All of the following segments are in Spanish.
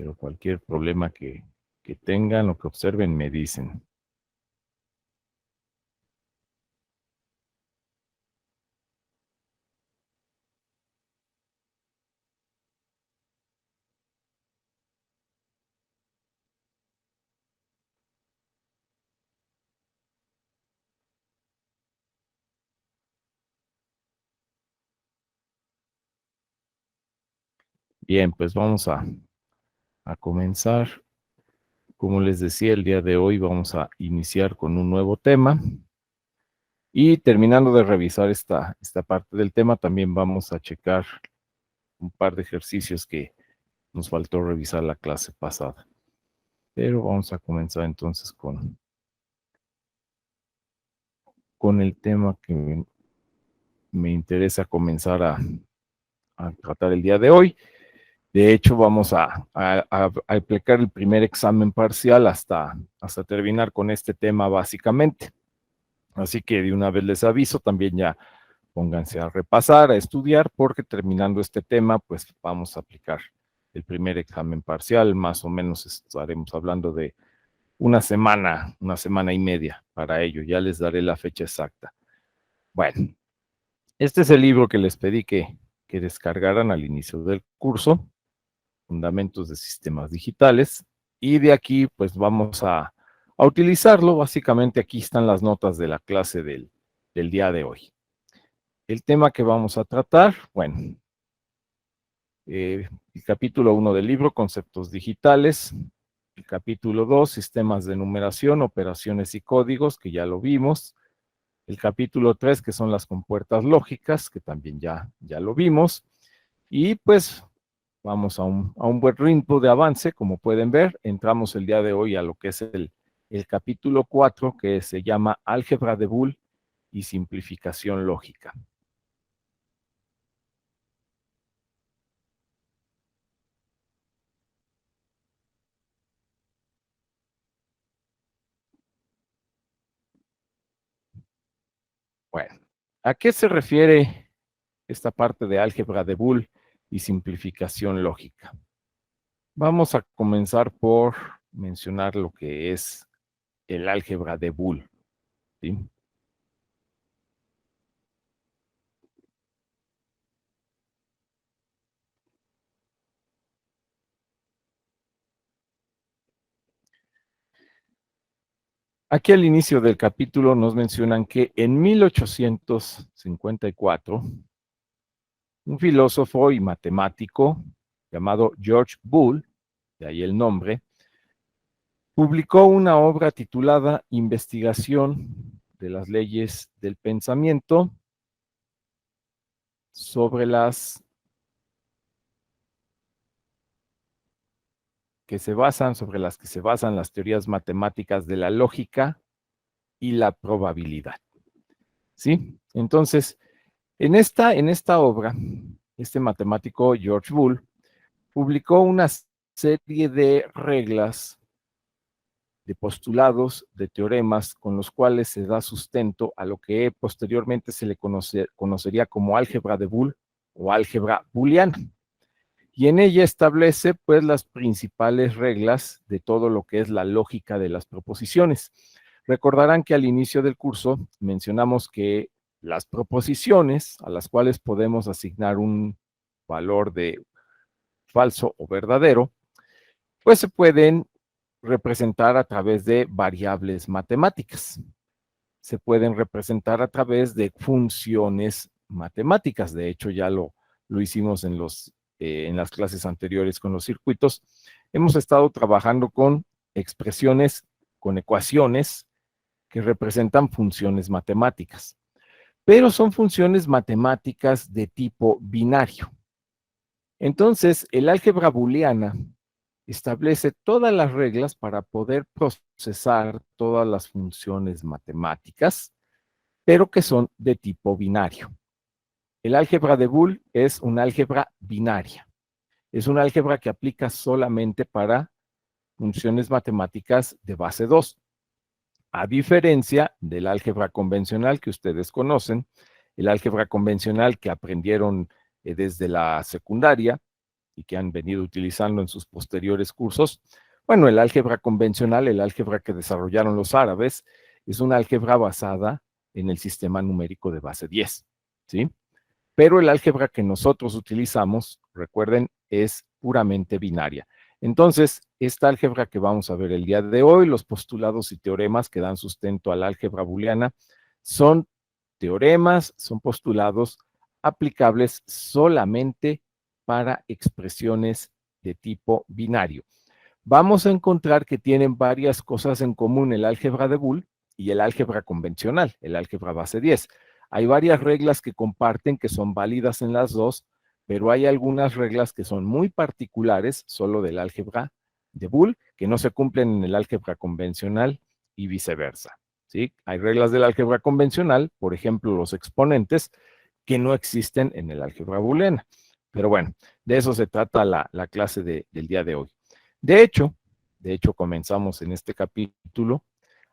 pero cualquier problema que tengan o que observen me dicen. Bien, pues vamos a comenzar. Como les decía, el día de hoy vamos a iniciar con un nuevo tema. Y terminando de revisar esta parte del tema, también vamos a checar un par de ejercicios que nos faltó revisar la clase pasada. Pero vamos a comenzar entonces con el tema que me interesa comenzar a tratar el día de hoy. De hecho, vamos a aplicar el primer examen parcial hasta terminar con este tema básicamente. Así que de una vez les aviso, también ya pónganse a repasar, a estudiar, porque terminando este tema, pues vamos a aplicar el primer examen parcial. Más o menos estaremos hablando de una semana y media para ello. Ya les daré la fecha exacta. Bueno, este es el libro que les pedí que descargaran al inicio del curso, Fundamentos de Sistemas Digitales, y de aquí pues vamos a utilizarlo. Básicamente aquí están las notas de la clase del día de hoy. El tema que vamos a tratar, bueno, el capítulo 1 del libro, Conceptos Digitales. El capítulo 2, Sistemas de Numeración, Operaciones y Códigos, que ya lo vimos. El capítulo 3, que son las compuertas lógicas, que también ya lo vimos. Y pues vamos a un buen ritmo de avance, como pueden ver. Entramos el día de hoy a lo que es el capítulo 4, que se llama Álgebra de Boole y Simplificación Lógica. Bueno, ¿a qué se refiere esta parte de álgebra de Boole y simplificación lógica? Vamos a comenzar por mencionar lo que es el álgebra de Boole, ¿sí? Aquí al inicio del capítulo nos mencionan que en 1854, un filósofo y matemático llamado George Boole, de ahí el nombre, publicó una obra titulada Investigación de las leyes del pensamiento sobre las que se basan las teorías matemáticas de la lógica y la probabilidad. ¿Sí? Entonces, en esta obra, este matemático George Boole publicó una serie de reglas, de postulados, de teoremas, con los cuales se da sustento a lo que posteriormente se le conocería como álgebra de Boole o álgebra booleana. Y en ella establece pues las principales reglas de todo lo que es la lógica de las proposiciones. Recordarán que al inicio del curso mencionamos que las proposiciones a las cuales podemos asignar un valor de falso o verdadero, pues se pueden representar a través de variables matemáticas. Se pueden representar a través de funciones matemáticas. De hecho, ya lo hicimos en las clases anteriores con los circuitos. Hemos estado trabajando con expresiones, con ecuaciones que representan funciones matemáticas, pero son funciones matemáticas de tipo binario. Entonces, el álgebra booleana establece todas las reglas para poder procesar todas las funciones matemáticas, pero que son de tipo binario. El álgebra de Boole es una álgebra binaria. Es una álgebra que aplica solamente para funciones matemáticas de base 2. A diferencia del álgebra convencional que ustedes conocen, el álgebra convencional que aprendieron desde la secundaria, y que han venido utilizando en sus posteriores cursos. Bueno, el álgebra convencional, el álgebra que desarrollaron los árabes, es una álgebra basada en el sistema numérico de base 10, ¿sí? Pero el álgebra que nosotros utilizamos, recuerden, es puramente binaria. Entonces, esta álgebra que vamos a ver el día de hoy, los postulados y teoremas que dan sustento a la álgebra booleana, son teoremas, son postulados aplicables solamente para expresiones de tipo binario. Vamos a encontrar que tienen varias cosas en común el álgebra de Boole y el álgebra convencional, el álgebra base 10. Hay varias reglas que comparten que son válidas en las dos, pero hay algunas reglas que son muy particulares solo del álgebra de Boole, que no se cumplen en el álgebra convencional y viceversa, ¿sí? Hay reglas del álgebra convencional, por ejemplo, los exponentes, que no existen en el álgebra booleana. Pero bueno, de eso se trata la clase del día de hoy. De hecho, comenzamos en este capítulo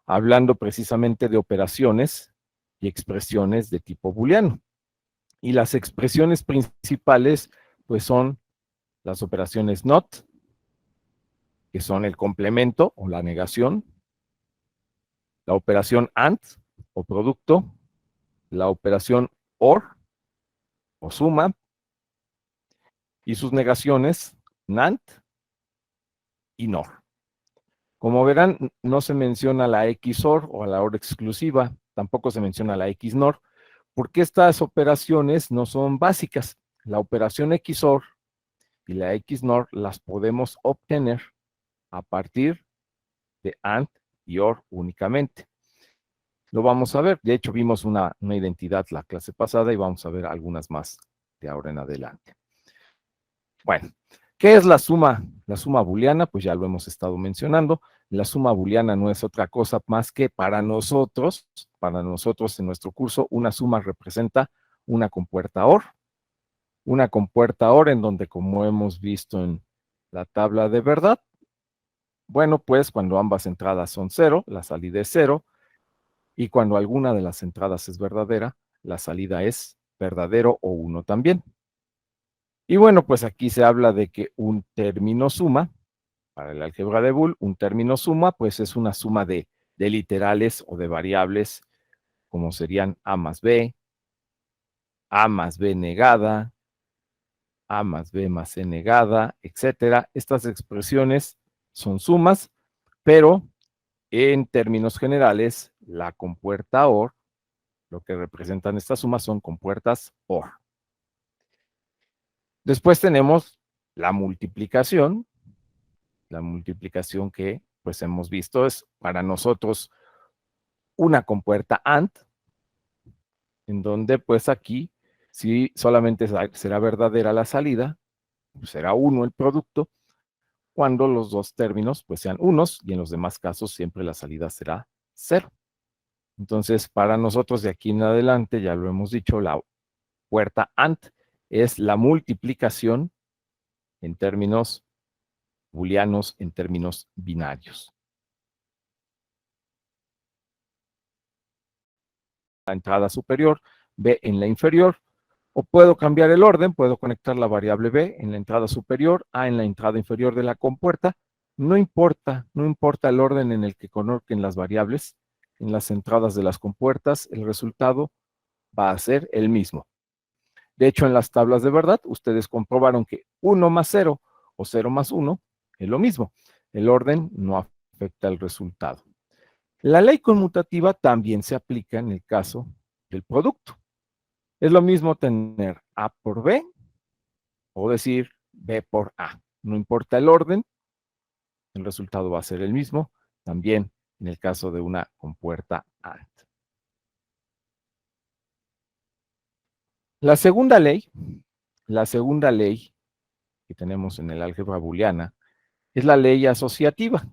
hablando precisamente de operaciones y expresiones de tipo booleano. Y las expresiones principales, pues son las operaciones NOT, que son el complemento o la negación, la operación AND o producto, la operación OR o suma, y sus negaciones NAND y NOR. Como verán, no se menciona la XOR o la OR exclusiva, tampoco se menciona la XNOR, porque estas operaciones no son básicas. La operación XOR y la XNOR las podemos obtener a partir de AND y OR únicamente. Lo vamos a ver. De hecho, vimos una identidad la clase pasada y vamos a ver algunas más de ahora en adelante. Bueno, ¿qué es la suma? La suma booleana, pues ya lo hemos estado mencionando. La suma booleana no es otra cosa más que para nosotros en nuestro curso, una suma representa una compuerta OR. Una compuerta OR en donde, como hemos visto en la tabla de verdad, bueno, pues cuando ambas entradas son 0, la salida es 0, y cuando alguna de las entradas es verdadera, la salida es verdadero o 1 también. Y bueno, pues aquí se habla de que un término suma, para el álgebra de Boole, un término suma, pues es una suma de literales o de variables, como serían A más B negada, A más B más C negada, etcétera. Estas expresiones son sumas, pero en términos generales, la compuerta OR, lo que representan estas sumas son compuertas OR. Después tenemos la multiplicación que pues hemos visto es para nosotros una compuerta AND, en donde pues aquí, si solamente será verdadera la salida, pues será 1 el producto, cuando los dos términos pues sean unos, y en los demás casos siempre la salida será 0. Entonces, para nosotros de aquí en adelante, ya lo hemos dicho, la puerta AND es la multiplicación en términos booleanos, en términos binarios. La entrada superior, B en la inferior, o puedo cambiar el orden, puedo conectar la variable B en la entrada superior, A en la entrada inferior de la compuerta, no importa el orden en el que conozcan las variables, en las entradas de las compuertas, el resultado va a ser el mismo. De hecho, en las tablas de verdad, ustedes comprobaron que 1 más 0 o 0 más 1 es lo mismo. El orden no afecta el resultado. La ley conmutativa también se aplica en el caso del producto. Es lo mismo tener A por B o decir B por A. No importa el orden, el resultado va a ser el mismo, también en el caso de una compuerta AND. La segunda ley que tenemos en el álgebra booleana es la ley asociativa,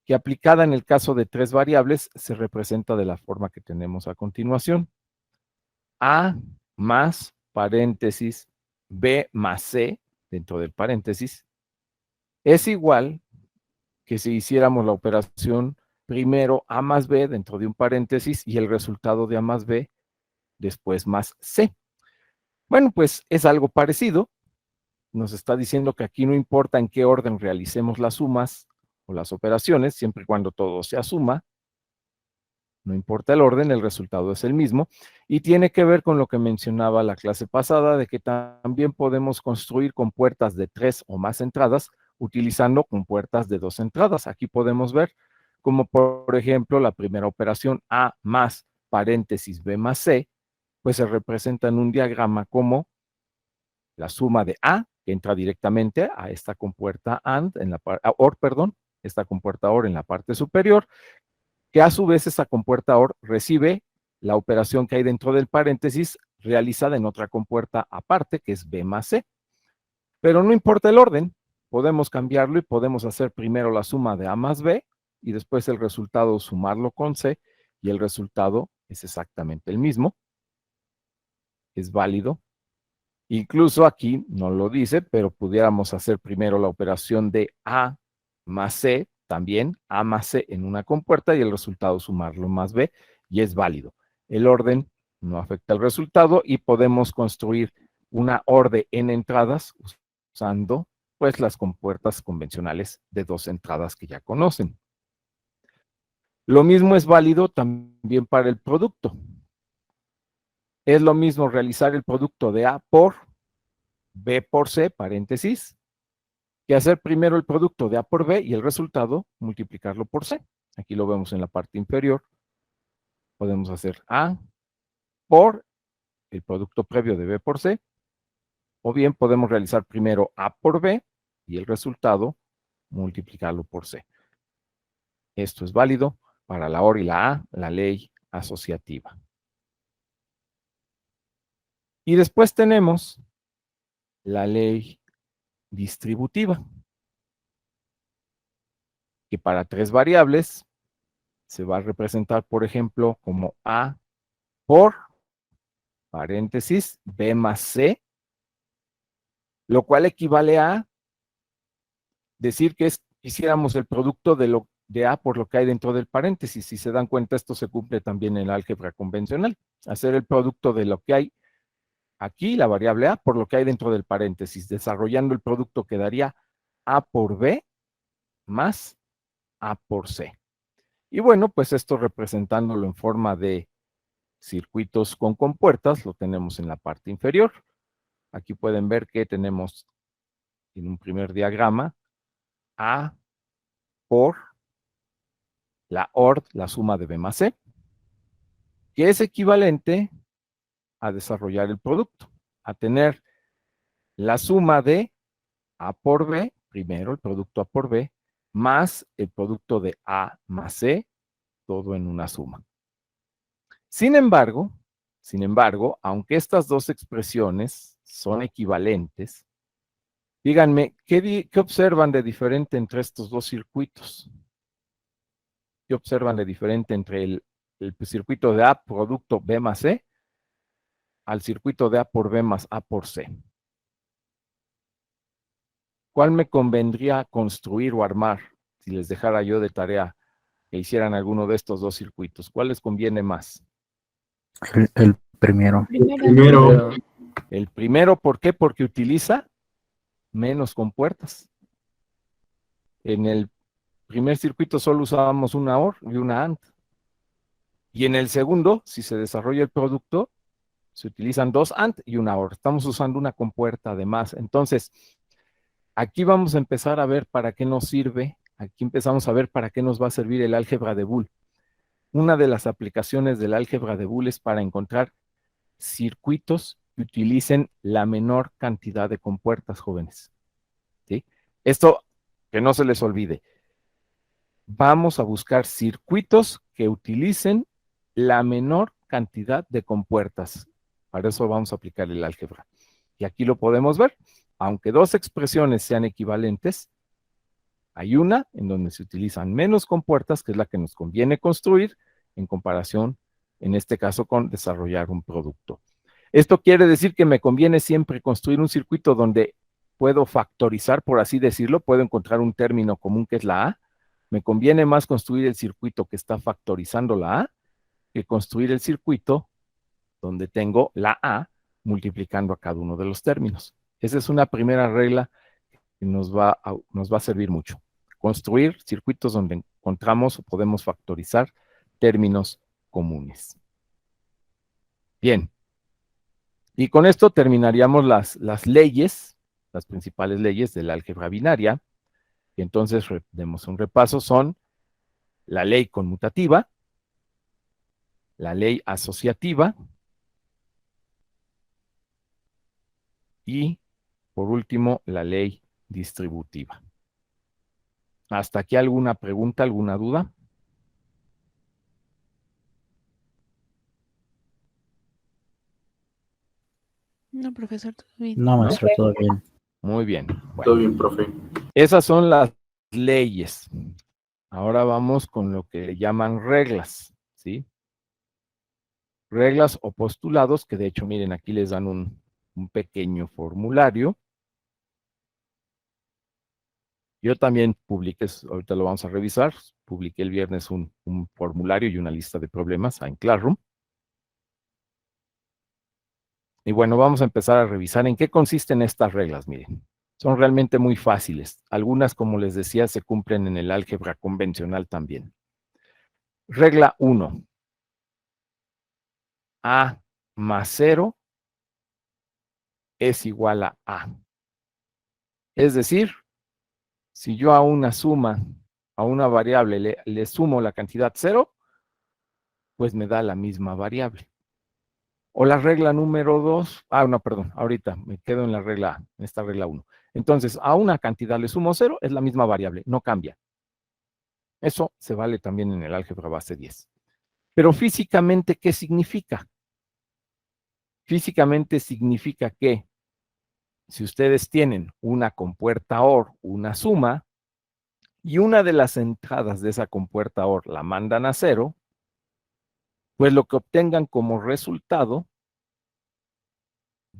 que aplicada en el caso de 3 variables se representa de la forma que tenemos a continuación. A más paréntesis B más C dentro del paréntesis es igual que si hiciéramos la operación primero A más B dentro de un paréntesis y el resultado de A más B después más C. Bueno, pues es algo parecido, nos está diciendo que aquí no importa en qué orden realicemos las sumas o las operaciones, siempre y cuando todo sea suma, no importa el orden, el resultado es el mismo, y tiene que ver con lo que mencionaba la clase pasada, de que también podemos construir compuertas de 3 o más entradas, utilizando compuertas de 2 entradas. Aquí podemos ver como, por ejemplo, la primera operación A más paréntesis B más C, pues se representa en un diagrama como la suma de A, que entra directamente a esta compuerta AND, OR, perdón, esta compuerta OR en la parte superior, que a su vez esa compuerta OR recibe la operación que hay dentro del paréntesis realizada en otra compuerta aparte, que es B más C. Pero no importa el orden, podemos cambiarlo y podemos hacer primero la suma de A más B y después el resultado sumarlo con C y el resultado es exactamente el mismo. Es válido. Incluso aquí no lo dice, pero pudiéramos hacer primero la operación de A más C, también A más C en una compuerta y el resultado sumarlo más B, y es válido. El orden no afecta el resultado y podemos construir una OR de n entradas usando pues las compuertas convencionales de 2 entradas que ya conocen. Lo mismo es válido también para el producto. Es lo mismo realizar el producto de A por B por C, paréntesis, que hacer primero el producto de A por B y el resultado multiplicarlo por C. Aquí lo vemos en la parte inferior. Podemos hacer A por el producto previo de B por C, o bien podemos realizar primero A por B y el resultado multiplicarlo por C. Esto es válido para la OR y la A, la ley asociativa. Y después tenemos la ley distributiva, que para 3 variables se va a representar, por ejemplo, como A por, paréntesis, B más C, lo cual equivale a decir que hiciéramos el producto de A por lo que hay dentro del paréntesis. Si se dan cuenta, esto se cumple también en el álgebra convencional. Hacer el producto de lo que hay aquí, la variable A, por lo que hay dentro del paréntesis. Desarrollando el producto quedaría A por B más A por C. Y bueno, pues esto representándolo en forma de circuitos con compuertas, lo tenemos en la parte inferior. Aquí pueden ver que tenemos en un primer diagrama A por la OR, la suma de B más C, que es equivalente a desarrollar el producto, a tener la suma de A por B, primero el producto A por B, más el producto de A más C, todo en una suma. Sin embargo, aunque estas dos expresiones son equivalentes, díganme, ¿qué observan de diferente entre estos dos circuitos? ¿Qué observan de diferente entre el circuito de A producto B más C al circuito de A por B más A por C? ¿Cuál me convendría construir o armar si les dejara yo de tarea que hicieran alguno de estos dos circuitos? ¿Cuál les conviene más? El primero. El primero, ¿por qué? Porque utiliza menos compuertas. En el primer circuito solo usábamos una OR y una AND. Y en el segundo, si se desarrolla el producto, se utilizan 2 AND y una OR. Estamos usando una compuerta además. Entonces, aquí vamos a empezar a ver para qué nos sirve. Aquí empezamos a ver para qué nos va a servir el álgebra de Boole. Una de las aplicaciones del álgebra de Boole es para encontrar circuitos que utilicen la menor cantidad de compuertas, jóvenes. ¿Sí? Esto, que no se les olvide. Vamos a buscar circuitos que utilicen la menor cantidad de compuertas. Para eso vamos a aplicar el álgebra. Y aquí lo podemos ver. Aunque dos expresiones sean equivalentes, hay una en donde se utilizan menos compuertas, que es la que nos conviene construir, en comparación, en este caso, con desarrollar un producto. Esto quiere decir que me conviene siempre construir un circuito donde puedo factorizar, por así decirlo, puedo encontrar un término común que es la A. Me conviene más construir el circuito que está factorizando la A que construir el circuito donde tengo la A multiplicando a cada uno de los términos. Esa es una primera regla que nos va a servir mucho. Construir circuitos donde encontramos o podemos factorizar términos comunes. Bien. Y con esto terminaríamos las leyes, las principales leyes del álgebra binaria. Y entonces demos un repaso. Son la ley conmutativa, la ley asociativa y, por último, la ley distributiva. ¿Hasta aquí alguna pregunta, alguna duda? No, profesor, todo bien. No, maestro, todo bien. Muy bien. Todo Bueno, bien, profe. esas son las leyes. Ahora vamos con lo que le llaman reglas, ¿sí? Reglas o postulados, que de hecho, miren, aquí les dan un pequeño formulario. Yo también publiqué, ahorita lo vamos a revisar, publiqué el viernes un formulario y una lista de problemas en Classroom. Y bueno, vamos a empezar a revisar en qué consisten estas reglas, miren. Son realmente muy fáciles. Algunas, como les decía, se cumplen en el álgebra convencional también. Regla 1. A más 0 es igual a A. Es decir, si yo a una suma, a una variable, le sumo la cantidad 0, pues me da la misma variable. O la regla número 2, no, perdón, ahorita me quedo en la regla, en esta regla 1. Entonces, a una cantidad le sumo 0, es la misma variable, no cambia. Eso se vale también en el álgebra base 10. Pero físicamente, ¿qué significa? Físicamente significa que si ustedes tienen una compuerta OR, una suma, y una de las entradas de esa compuerta OR la mandan a 0, pues lo que obtengan como resultado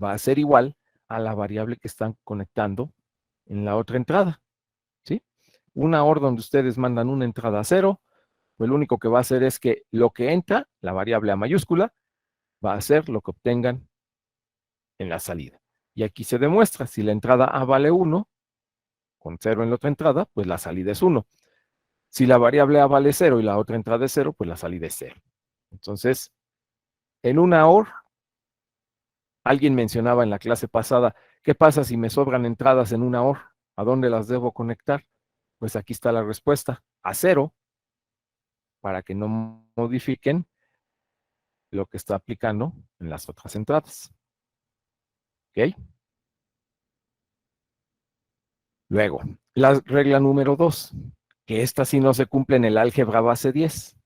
va a ser igual a la variable que están conectando en la otra entrada, ¿sí? Una OR donde ustedes mandan una entrada a 0, pues lo único que va a hacer es que lo que entra, la variable A mayúscula, va a ser lo que obtengan en la salida. Y aquí se demuestra, si la entrada A vale 1, con 0 en la otra entrada, pues la salida es 1. Si la variable A vale 0 y la otra entrada es 0, pues la salida es 0. Entonces, en una OR, alguien mencionaba en la clase pasada, ¿qué pasa si me sobran entradas en una OR? ¿A dónde las debo conectar? Pues aquí está la respuesta, a 0, para que no modifiquen lo que está aplicando en las otras entradas. ¿Ok? Luego, la regla número 2, que esta sí no se cumple en el álgebra base 10.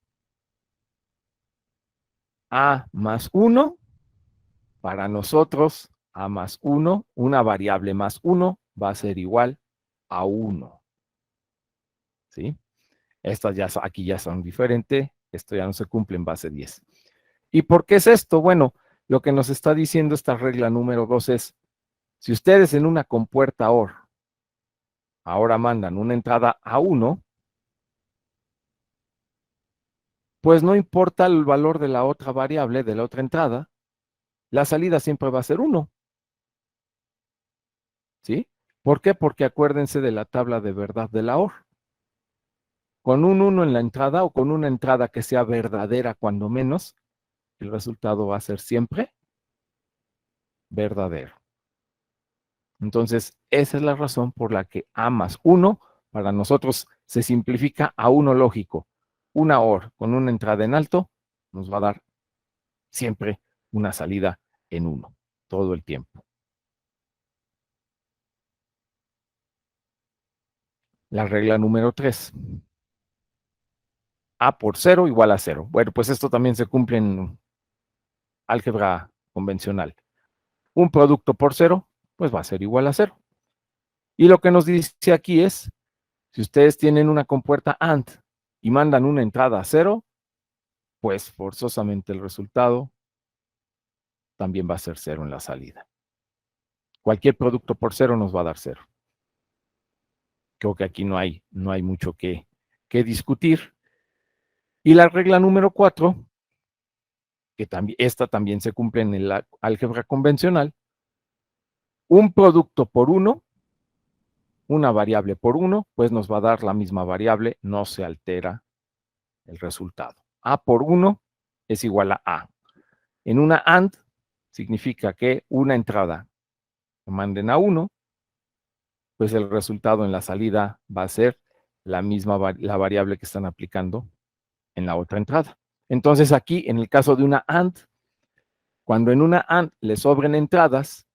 A más 1, para nosotros, A más 1, una variable más 1 va a ser igual a 1. ¿Sí? Estas ya, aquí ya son diferentes, esto ya no se cumple en base 10. ¿Y por qué es esto? Bueno, lo que nos está diciendo esta regla número 2 es, si ustedes en una compuerta OR ahora mandan una entrada a 1, pues no importa el valor de la otra variable, de la otra entrada, la salida siempre va a ser 1. ¿Sí? ¿Por qué? Porque acuérdense de la tabla de verdad de la OR. Con un 1 en la entrada o con una entrada que sea verdadera cuando menos, el resultado va a ser siempre verdadero. Entonces, esa es la razón por la que A más 1 para nosotros se simplifica a 1 lógico. Una OR con una entrada en alto nos va a dar siempre una salida en 1, todo el tiempo. La regla número 3. A por 0 igual a 0. Bueno, pues esto también se cumple en álgebra convencional. Un producto por 0, pues va a ser igual a 0. Y lo que nos dice aquí es, si ustedes tienen una compuerta AND y mandan una entrada a 0, pues forzosamente el resultado también va a ser 0 en la salida. Cualquier producto por 0 nos va a dar 0. Creo que aquí no hay mucho que discutir. Y la regla número 4, que esta también se cumple en el álgebra convencional, un producto por 1, una variable por 1, pues nos va a dar la misma variable, no se altera el resultado. A por 1 es igual a A. En una AND significa que una entrada que manden a 1, pues el resultado en la salida va a ser la misma la variable que están aplicando en la otra entrada. Entonces aquí, en el caso de una AND, cuando en una AND le sobren entradas,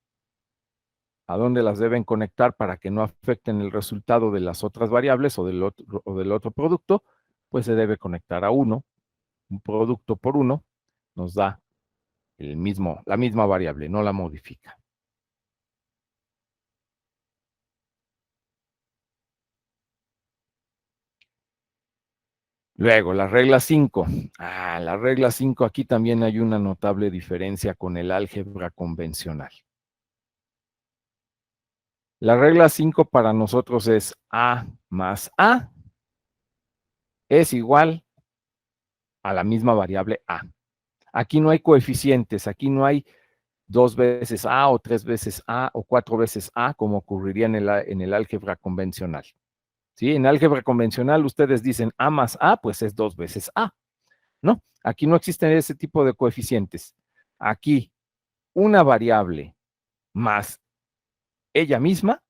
¿a dónde las deben conectar para que no afecten el resultado de las otras variables o del otro producto? Pues se debe conectar a 1. Un producto por 1 nos da la misma variable, no la modifica. Luego, la regla 5. La regla 5, aquí también hay una notable diferencia con el álgebra convencional. La regla 5 para nosotros es A más A es igual a la misma variable A. Aquí no hay coeficientes, aquí no hay 2 veces A o 3 veces A o 4 veces A como ocurriría en el álgebra convencional. ¿Sí? En álgebra convencional ustedes dicen A más A, pues es 2 veces A. No, aquí no existen ese tipo de coeficientes. Aquí una variable más ella misma,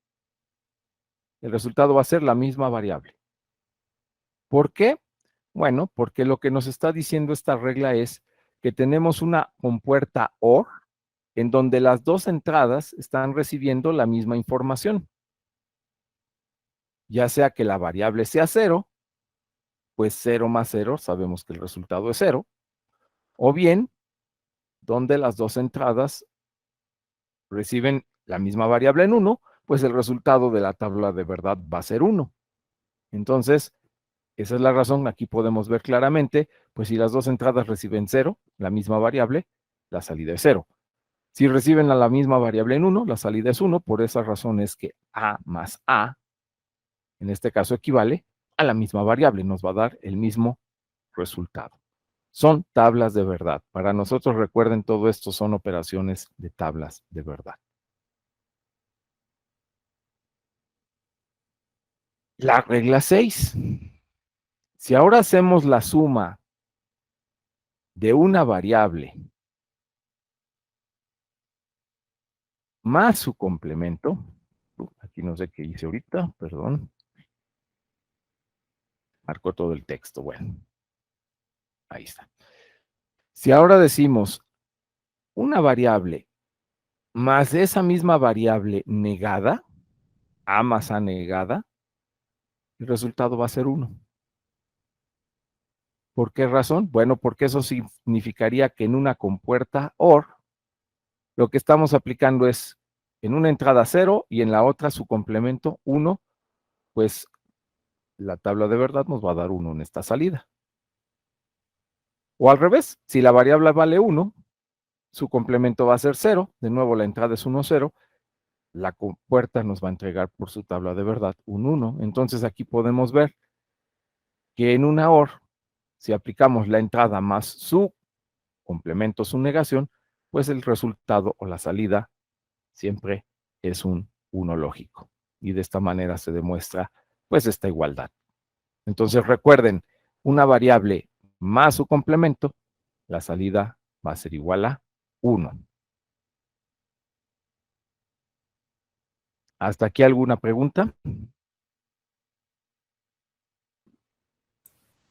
el resultado va a ser la misma variable. ¿Por qué? Bueno, porque lo que nos está diciendo esta regla es que tenemos una compuerta OR en donde las dos entradas están recibiendo la misma información. Ya sea que la variable sea 0, pues 0 más 0, sabemos que el resultado es 0, o bien, donde las dos entradas reciben la misma variable en 1, pues el resultado de la tabla de verdad va a ser 1. Entonces, esa es la razón, aquí podemos ver claramente, pues si las dos entradas reciben 0, la misma variable, la salida es 0. Si reciben la misma variable en 1, la salida es 1, por esa razón es que A más A, en este caso equivale a la misma variable, nos va a dar el mismo resultado. Son tablas de verdad. Para nosotros, recuerden, todo esto son operaciones de tablas de verdad. La regla 6. Si ahora hacemos la suma de una variable más su complemento, aquí no sé qué hice ahorita, perdón, marcó todo el texto, bueno, ahí está. Si ahora decimos una variable más esa misma variable negada, A más A negada, el resultado va a ser 1. ¿Por qué razón? Bueno, porque eso significaría que en una compuerta OR, lo que estamos aplicando es en una entrada 0 y en la otra su complemento 1, pues la tabla de verdad nos va a dar 1 en esta salida. O al revés, si la variable vale 1, su complemento va a ser 0, de nuevo la entrada es 1, 0, la compuerta nos va a entregar por su tabla de verdad un 1. Entonces aquí podemos ver que en una OR, si aplicamos la entrada más su complemento, su negación, pues el resultado o la salida siempre es un 1 lógico. Y de esta manera se demuestra pues esta igualdad. Entonces recuerden, una variable más su complemento, la salida va a ser igual a 1. ¿Hasta aquí alguna pregunta?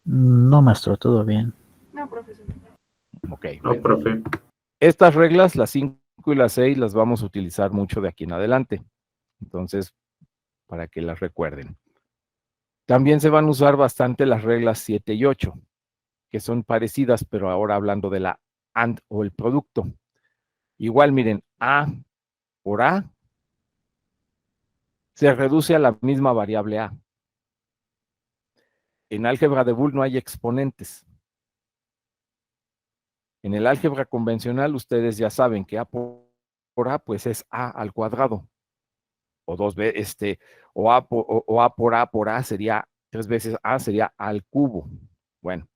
No, maestro, todo bien. Ok. No, profe. Estas reglas, las 5 y las 6, las vamos a utilizar mucho de aquí en adelante. Entonces, para que las recuerden. También se van a usar bastante las reglas 7 y 8, que son parecidas, pero ahora hablando de la AND o el producto. Igual, miren, A por A se reduce a la misma variable A. En álgebra de Boole no hay exponentes. En el álgebra convencional, ustedes ya saben que A por A, pues es A al cuadrado. O dos veces, o A por A sería 3 veces A, sería A al cubo. Bueno,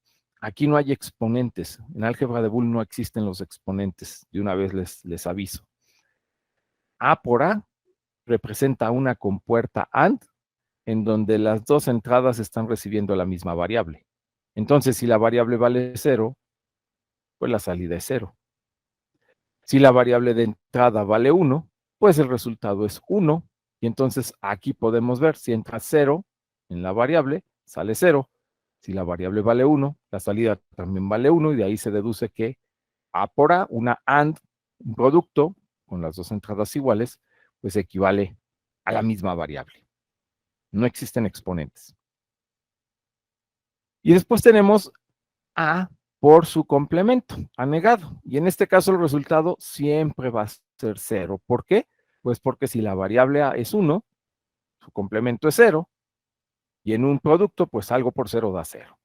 aquí no hay exponentes. En álgebra de Boole no existen los exponentes. De una vez les aviso. A por A representa una compuerta AND en donde las dos entradas están recibiendo la misma variable. Entonces, si la variable vale 0, pues la salida es 0. Si la variable de entrada vale 1, pues el resultado es 1. Y entonces aquí podemos ver, si entra 0 en la variable, sale 0. Si la variable vale 1, la salida también vale 1, y de ahí se deduce que A por A, una AND, un producto con las dos entradas iguales, pues equivale a la misma variable. No existen exponentes. Y después tenemos A por su complemento, anegado. Y en este caso el resultado siempre va a ser 0. ¿Por qué? Pues porque si la variable A es 1, su complemento es 0, y en un producto, pues algo por 0 da 0.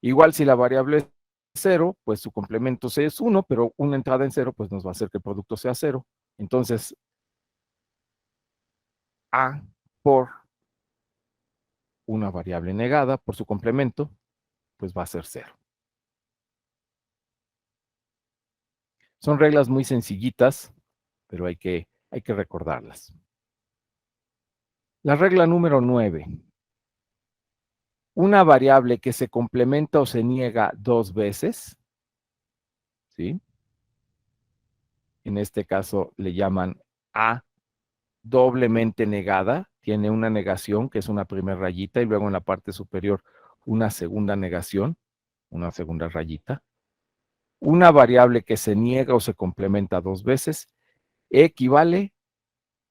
Igual si la variable es 0, pues su complemento C es 1, pero una entrada en 0, pues nos va a hacer que el producto sea 0. Entonces, A por una variable negada, por su complemento, pues va a ser 0. Son reglas muy sencillitas, pero hay que recordarlas. La regla número 9. Una variable que se complementa o se niega 2 veces, ¿sí? En este caso le llaman A doblemente negada, tiene una negación que es una primera rayita y luego en la parte superior una segunda negación, una segunda rayita. Una variable que se niega o se complementa 2 veces equivale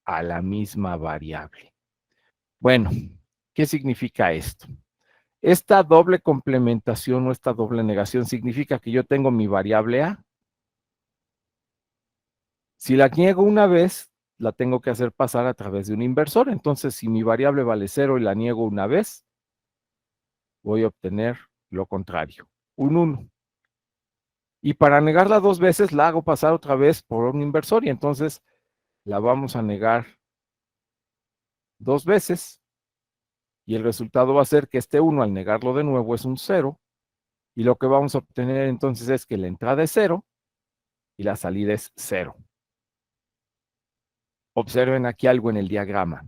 a la misma variable. Bueno, ¿qué significa esto? Esta doble complementación o esta doble negación significa que yo tengo mi variable A. Si la niego una vez, la tengo que hacer pasar a través de un inversor. Entonces, si mi variable vale 0 y la niego una vez, voy a obtener lo contrario, un 1. Y para negarla 2 veces, la hago pasar otra vez por un inversor y entonces la vamos a negar 2 veces. Y el resultado va a ser que este 1 al negarlo de nuevo es un 0. Y lo que vamos a obtener entonces es que la entrada es 0 y la salida es 0. Observen aquí algo en el diagrama.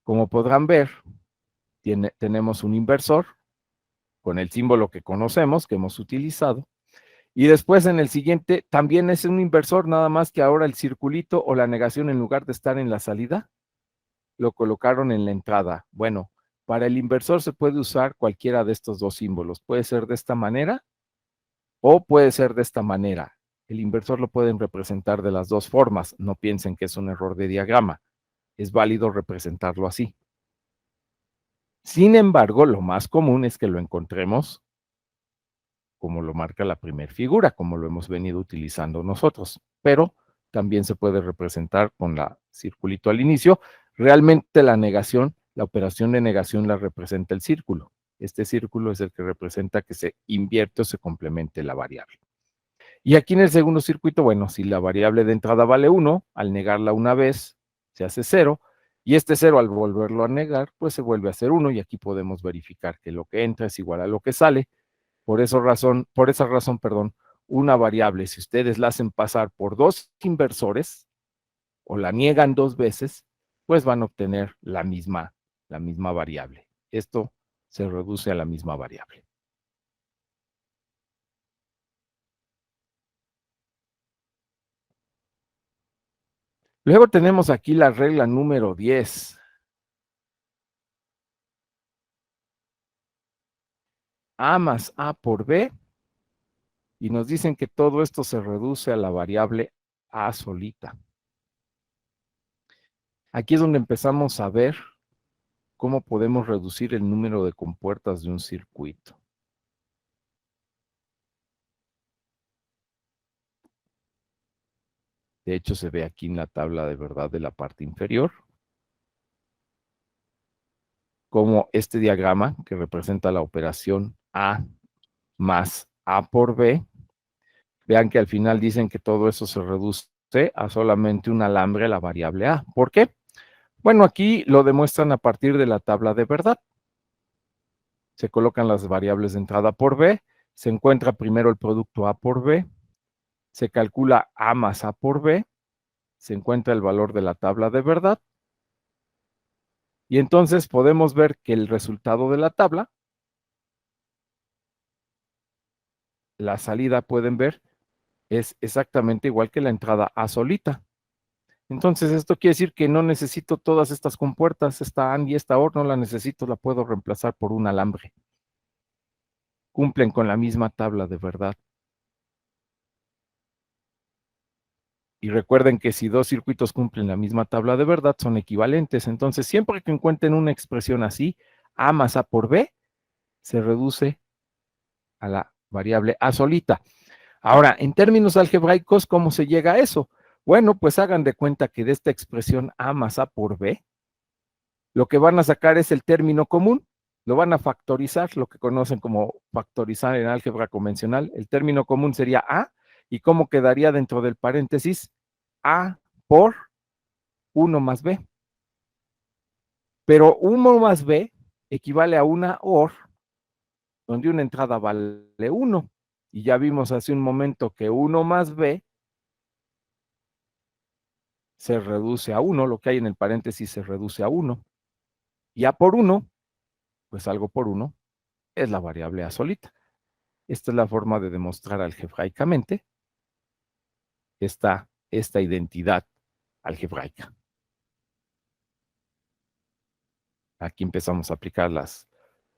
Como podrán ver, tenemos un inversor con el símbolo que conocemos, que hemos utilizado, y después en el siguiente también es un inversor, nada más que ahora el circulito o la negación en lugar de estar en la salida, lo colocaron en la entrada. Bueno, para el inversor se puede usar cualquiera de estos dos símbolos. Puede ser de esta manera o puede ser de esta manera. El inversor lo pueden representar de las dos formas. No piensen que es un error de diagrama. Es válido representarlo así. Sin embargo, lo más común es que lo encontremos como lo marca la primera figura, como lo hemos venido utilizando nosotros. Pero también se puede representar con la circulito al inicio. Realmente la negación, la operación de negación la representa el círculo. Este círculo es el que representa que se invierte o se complemente la variable. Y aquí en el segundo circuito, bueno, si la variable de entrada vale 1, al negarla una vez se hace 0, y este 0 al volverlo a negar, pues se vuelve a hacer 1, y aquí podemos verificar que lo que entra es igual a lo que sale. Por esa razón, una variable, si ustedes la hacen pasar por dos inversores o la niegan 2 veces, pues van a obtener la misma variable. Esto se reduce a la misma variable. Luego tenemos aquí la regla número 10. A más A por B, y nos dicen que todo esto se reduce a la variable A solita. Aquí es donde empezamos a ver cómo podemos reducir el número de compuertas de un circuito. De hecho, se ve aquí en la tabla de verdad de la parte inferior, como este diagrama que representa la operación A más A por B. Vean que al final dicen que todo eso se reduce a solamente un alambre a la variable A. ¿Por qué? Bueno, aquí lo demuestran a partir de la tabla de verdad. Se colocan las variables de entrada por B, se encuentra primero el producto A por B, se calcula A más A por B, se encuentra el valor de la tabla de verdad. Y entonces podemos ver que el resultado de la tabla, la salida, pueden ver, es exactamente igual que la entrada A solita. Entonces esto quiere decir que no necesito todas estas compuertas, esta AND y esta OR, no la necesito, la puedo reemplazar por un alambre. Cumplen con la misma tabla de verdad. Y recuerden que si dos circuitos cumplen la misma tabla de verdad, son equivalentes. Entonces, siempre que encuentren una expresión así, A más A por B, se reduce a la variable A solita. Ahora, en términos algebraicos, ¿cómo se llega a eso? Bueno, pues hagan de cuenta que de esta expresión A más A por B, lo que van a sacar es el término común, lo van a factorizar, lo que conocen como factorizar en álgebra convencional. El término común sería A, ¿y cómo quedaría dentro del paréntesis? A por 1 más B. Pero 1 más B equivale a una OR, donde una entrada vale 1. Y ya vimos hace un momento que 1 más B se reduce a 1, lo que hay en el paréntesis se reduce a 1. Y A por 1, pues algo por 1, es la variable A solita. Esta es la forma de demostrar algebraicamente esta identidad algebraica. Aquí empezamos a aplicar las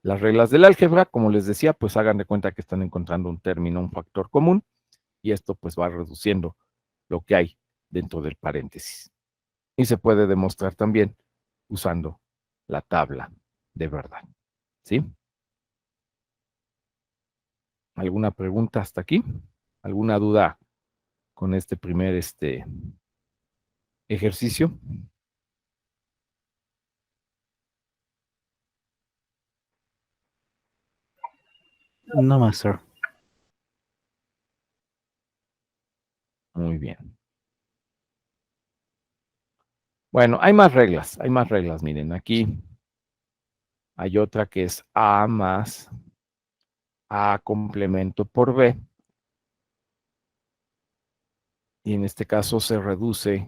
reglas del álgebra. Como les decía, pues hagan de cuenta que están encontrando un término, un factor común, y esto pues va reduciendo lo que hay dentro del paréntesis. Y se puede demostrar también usando la tabla de verdad. ¿Sí? ¿Alguna pregunta hasta aquí? ¿Alguna duda con este primer ejercicio? No, maestro. Muy bien. Bueno, hay más reglas, miren, aquí hay otra que es A más A complemento por B, y en este caso se reduce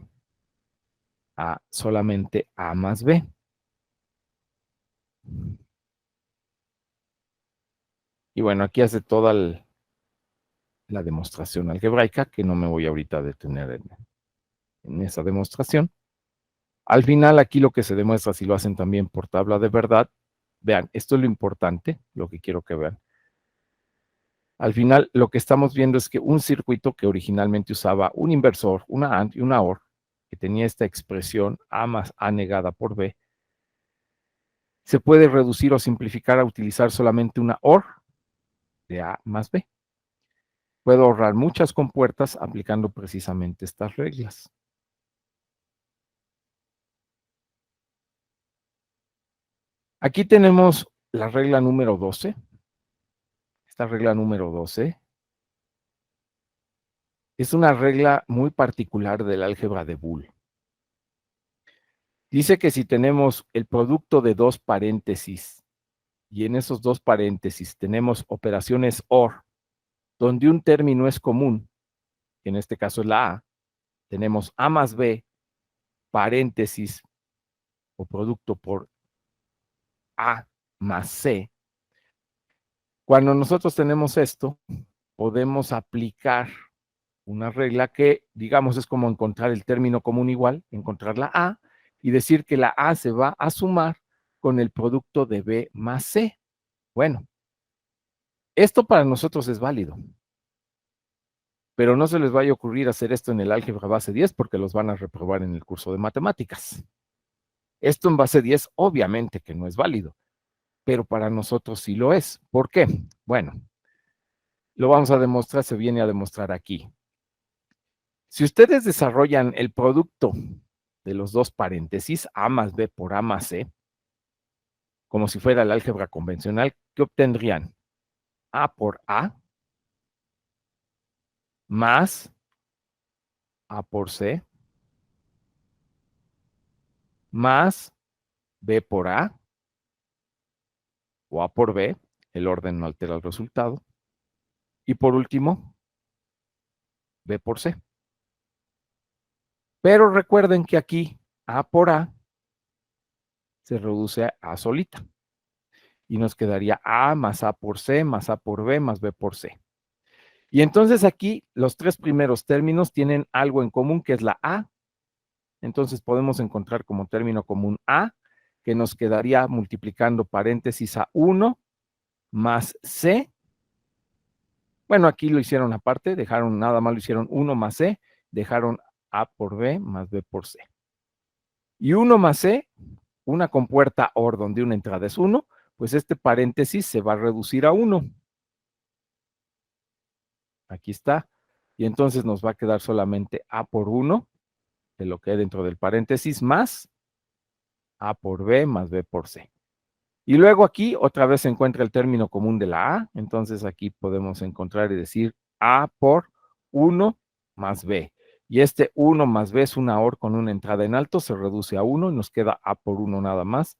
a solamente A más B. Y bueno, aquí hace toda la demostración algebraica, que no me voy ahorita a detener en esa demostración. Al final, aquí lo que se demuestra, si lo hacen también por tabla de verdad, vean, esto es lo importante, lo que quiero que vean. Al final, lo que estamos viendo es que un circuito que originalmente usaba un inversor, una AND y una OR, que tenía esta expresión A más A negada por B, se puede reducir o simplificar a utilizar solamente una OR de A más B. Puedo ahorrar muchas compuertas aplicando precisamente estas reglas. Aquí tenemos la regla número 12. Esta regla número 12 es una regla muy particular del álgebra de Boole. Dice que si tenemos el producto de dos paréntesis y en esos dos paréntesis tenemos operaciones OR, donde un término es común, que en este caso es la A, tenemos A más B, paréntesis o producto por A más C. Cuando nosotros tenemos esto, podemos aplicar una regla que, digamos, es como encontrar el término común igual, encontrar la A, y decir que la A se va a sumar con el producto de B más C. Bueno, esto para nosotros es válido, pero no se les vaya a ocurrir hacer esto en el álgebra base 10 porque los van a reprobar en el curso de matemáticas. Esto en base 10 obviamente que no es válido, pero para nosotros sí lo es. ¿Por qué? Bueno, lo vamos a demostrar, se viene a demostrar aquí. Si ustedes desarrollan el producto de los dos paréntesis, A más B por A más C, como si fuera el álgebra convencional, ¿qué obtendrían? A por A más A por C más B por A o A por B, el orden no altera el resultado, y por último, B por C. Pero recuerden que aquí A por A se reduce a A solita. Y nos quedaría A más A por C, más A por B, más B por C. Y entonces aquí los tres primeros términos tienen algo en común, que es la A. Entonces podemos encontrar como término común A, que nos quedaría multiplicando paréntesis a 1 más C. Bueno, aquí lo hicieron aparte, dejaron nada más, lo hicieron 1 más C, dejaron A por B más B por C. Y 1 más C, una compuerta OR donde una entrada es 1, pues este paréntesis se va a reducir a 1. Aquí está. Y entonces nos va a quedar solamente A por 1, de lo que hay dentro del paréntesis, más A por B más B por C. Y luego aquí otra vez se encuentra el término común de la A, entonces aquí podemos encontrar y decir A por 1 más B. Y este 1 más B es una OR con una entrada en alto, se reduce a 1 y nos queda A por 1 nada más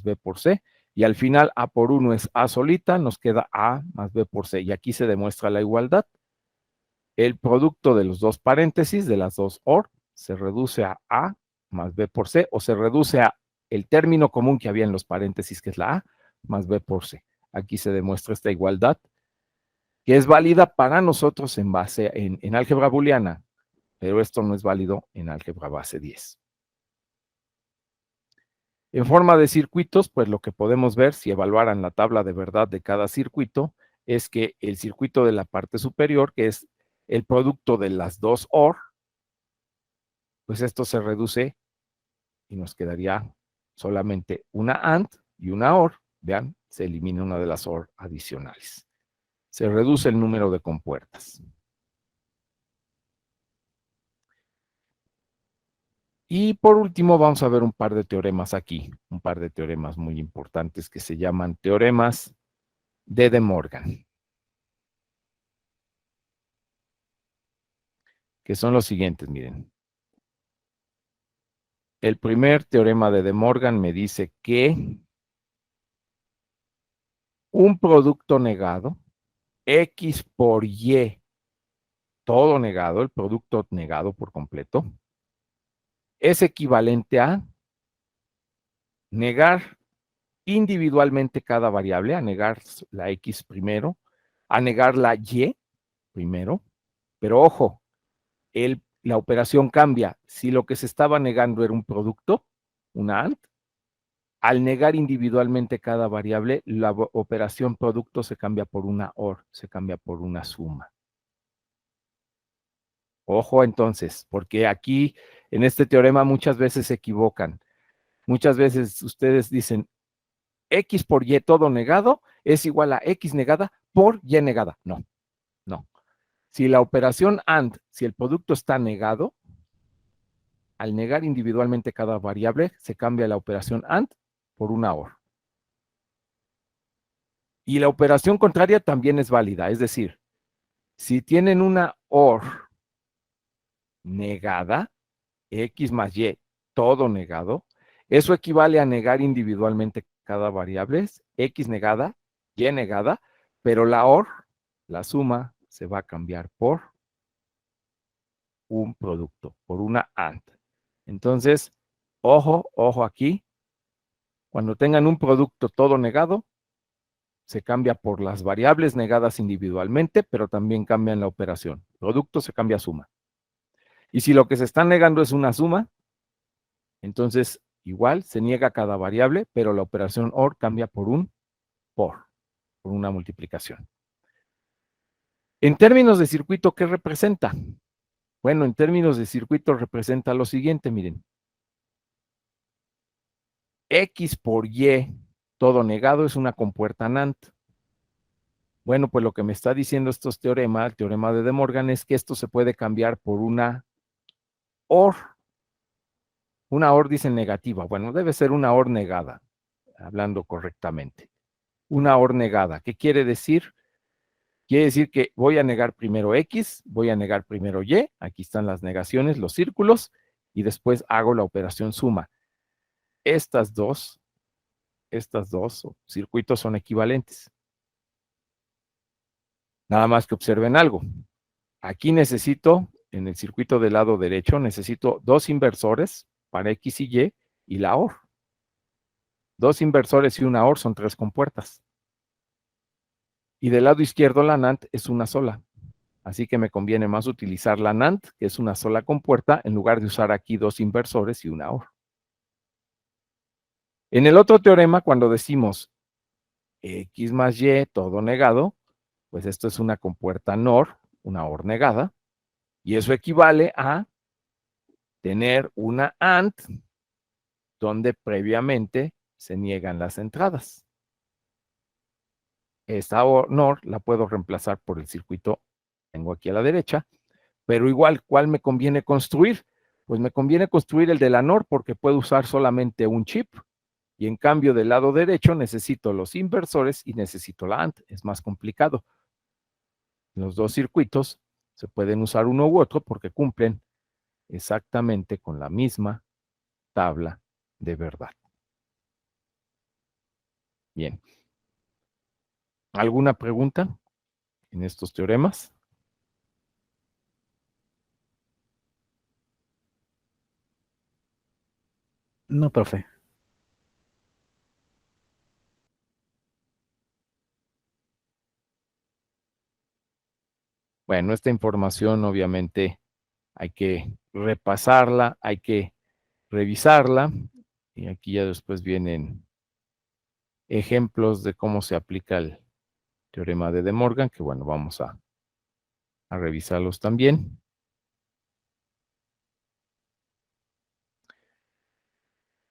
B por C. Y al final A por 1 es A solita, nos queda A más B por C. Y aquí se demuestra la igualdad. El producto de los dos paréntesis, de las dos OR, se reduce a A más B por C, o se reduce a el término común que había en los paréntesis, que es la A, más B por C. Aquí se demuestra esta igualdad, que es válida para nosotros en base en álgebra booleana, pero esto no es válido en álgebra base 10. En forma de circuitos, pues lo que podemos ver, si evaluaran la tabla de verdad de cada circuito, es que el circuito de la parte superior, que es el producto de las dos OR, pues esto se reduce y nos quedaría solamente una AND y una OR. Vean, se elimina una de las OR adicionales. Se reduce el número de compuertas. Y por último vamos a ver un par de teoremas aquí, un par de teoremas muy importantes que se llaman teoremas de De Morgan, que son los siguientes, miren. El primer teorema de De Morgan me dice que un producto negado, X por Y, todo negado, el producto negado por completo, es equivalente a negar individualmente cada variable, a negar la X primero, a negar la Y primero, pero ojo, la operación cambia. Si lo que se estaba negando era un producto, una AND, al negar individualmente cada variable, la operación producto se cambia por una OR, se cambia por una suma. Ojo entonces, porque aquí en este teorema muchas veces se equivocan. Muchas veces ustedes dicen X por Y todo negado es igual a X negada por Y negada. No, no. Si la operación AND, si el producto está negado, al negar individualmente cada variable, se cambia la operación AND por una OR. Y la operación contraria también es válida, es decir, si tienen una OR negada, X más Y, todo negado, eso equivale a negar individualmente cada variable, X negada, Y negada, pero la OR, la suma, se va a cambiar por un producto, por una AND. Entonces, ojo, ojo aquí, cuando tengan un producto todo negado, se cambia por las variables negadas individualmente, pero también cambian la operación. Producto se cambia a suma. Y si lo que se está negando es una suma, entonces igual se niega cada variable, pero la operación OR cambia por un por una multiplicación. En términos de circuito, ¿qué representa? Bueno, en términos de circuito representa lo siguiente, miren. X por Y, todo negado, es una compuerta NAND. Bueno, pues lo que me está diciendo estos teoremas, el teorema de De Morgan, es que esto se puede cambiar por una OR. Una OR dice negativa. Bueno, debe ser una OR negada, hablando correctamente. Una OR negada. ¿Qué quiere decir? Quiere decir que voy a negar primero X, voy a negar primero Y, aquí están las negaciones, los círculos, y después hago la operación suma. Estas dos circuitos son equivalentes. Nada más que observen algo. Aquí necesito en el circuito del lado derecho necesito dos inversores para X y la OR. Dos inversores y una OR son 3 compuertas. Y del lado izquierdo la NAND es una sola. Así que me conviene más utilizar la NAND, que es una sola compuerta, en lugar de usar aquí dos inversores y una OR. En el otro teorema, cuando decimos X más Y, todo negado, pues esto es una compuerta NOR, una OR negada, y eso equivale a tener una AND donde previamente se niegan las entradas. Esta NOR la puedo reemplazar por el circuito que tengo aquí a la derecha, pero igual, ¿cuál me conviene construir? Pues me conviene construir el de la NOR porque puedo usar solamente un chip, y en cambio del lado derecho necesito los inversores y necesito la AND, es más complicado. Los dos circuitos se pueden usar uno u otro porque cumplen exactamente con la misma tabla de verdad. Bien. ¿Alguna pregunta en estos teoremas? No, profe. Bueno, esta información obviamente hay que repasarla, hay que revisarla, y aquí ya después vienen ejemplos de cómo se aplica el teorema de De Morgan, que bueno, vamos a revisarlos también.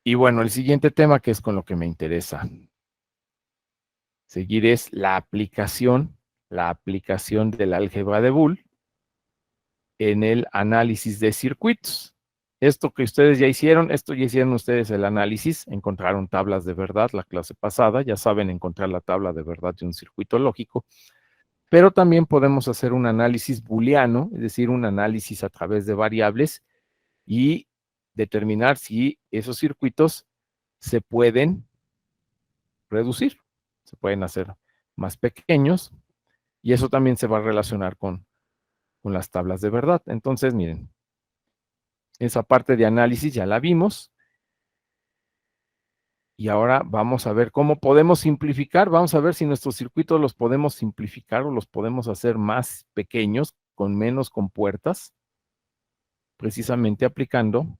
Y bueno, el siguiente tema, que es con lo que me interesa seguir, es la aplicación del álgebra de Boole en el análisis de circuitos. Esto que ustedes ya hicieron, esto ya hicieron ustedes el análisis, encontraron tablas de verdad la clase pasada, ya saben encontrar la tabla de verdad de un circuito lógico, pero también podemos hacer un análisis booleano, es decir, un análisis a través de variables y determinar si esos circuitos se pueden reducir, se pueden hacer más pequeños, y eso también se va a relacionar con las tablas de verdad. Entonces, miren, esa parte de análisis ya la vimos, y ahora vamos a ver cómo podemos simplificar, vamos a ver si nuestros circuitos los podemos simplificar o los podemos hacer más pequeños, con menos compuertas, precisamente aplicando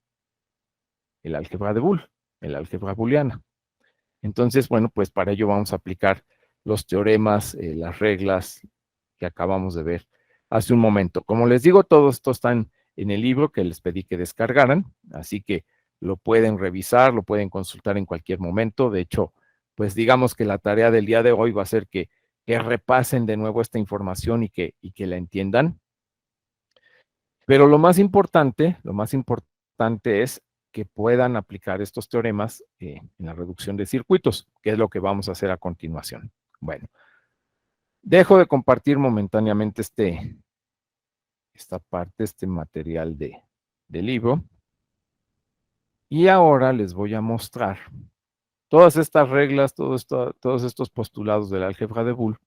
el álgebra de Boole, el álgebra booleana. Entonces, bueno, pues para ello vamos a aplicar los teoremas, las reglas que acabamos de ver hace un momento. Como les digo, todo esto está en el libro que les pedí que descargaran, así que lo pueden revisar, lo pueden consultar en cualquier momento. De hecho, pues digamos que la tarea del día de hoy va a ser que repasen de nuevo esta información y que la entiendan. Pero lo más importante es que puedan aplicar estos teoremas en la reducción de circuitos, que es lo que vamos a hacer a continuación. Bueno, dejo de compartir momentáneamente esta parte, este material del libro, y ahora les voy a mostrar todas estas reglas, todos estos postulados del álgebra de Boole.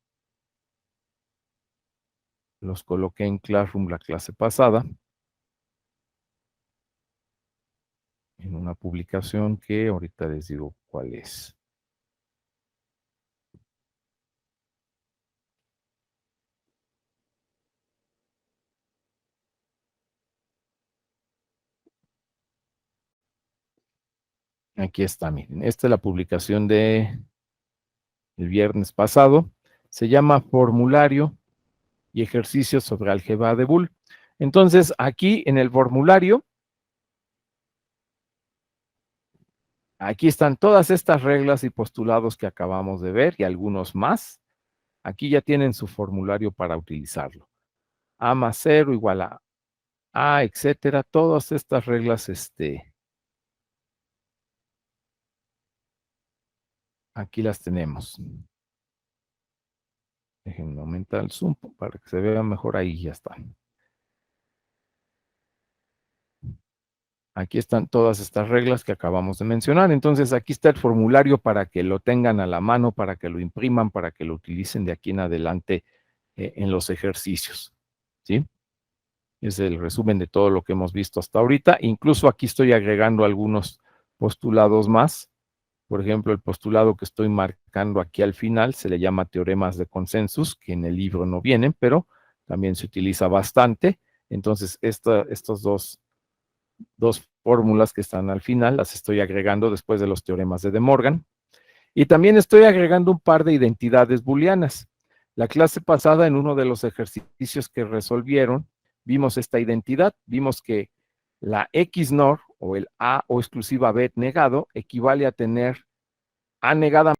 Los coloqué en Classroom la clase pasada, en una publicación que ahorita les digo cuál es. Aquí está, miren, esta es la publicación de el viernes pasado. Se llama Formulario y Ejercicios sobre Álgebra de Boole. Entonces, aquí en el formulario, aquí están todas estas reglas y postulados que acabamos de ver y algunos más. Aquí ya tienen su formulario para utilizarlo. A más 0 igual a A, etcétera. Todas estas reglas, aquí las tenemos. Déjenme aumentar el zoom para que se vea mejor. Ahí ya está. Aquí están todas estas reglas que acabamos de mencionar. Entonces, aquí está el formulario para que lo tengan a la mano, para que lo impriman, para que lo utilicen de aquí en adelante en los ejercicios. ¿Sí? Es el resumen de todo lo que hemos visto hasta ahorita. Incluso aquí estoy agregando algunos postulados más. Por ejemplo, el postulado que estoy marcando aquí al final se le llama teoremas de consensus, que en el libro no vienen, pero también se utiliza bastante. Entonces, estos dos fórmulas que están al final las estoy agregando después de los teoremas de De Morgan. Y también estoy agregando un par de identidades booleanas. La clase pasada, en uno de los ejercicios que resolvieron, vimos esta identidad, vimos que la XNOR o el A o exclusiva B negado equivale a tener A negada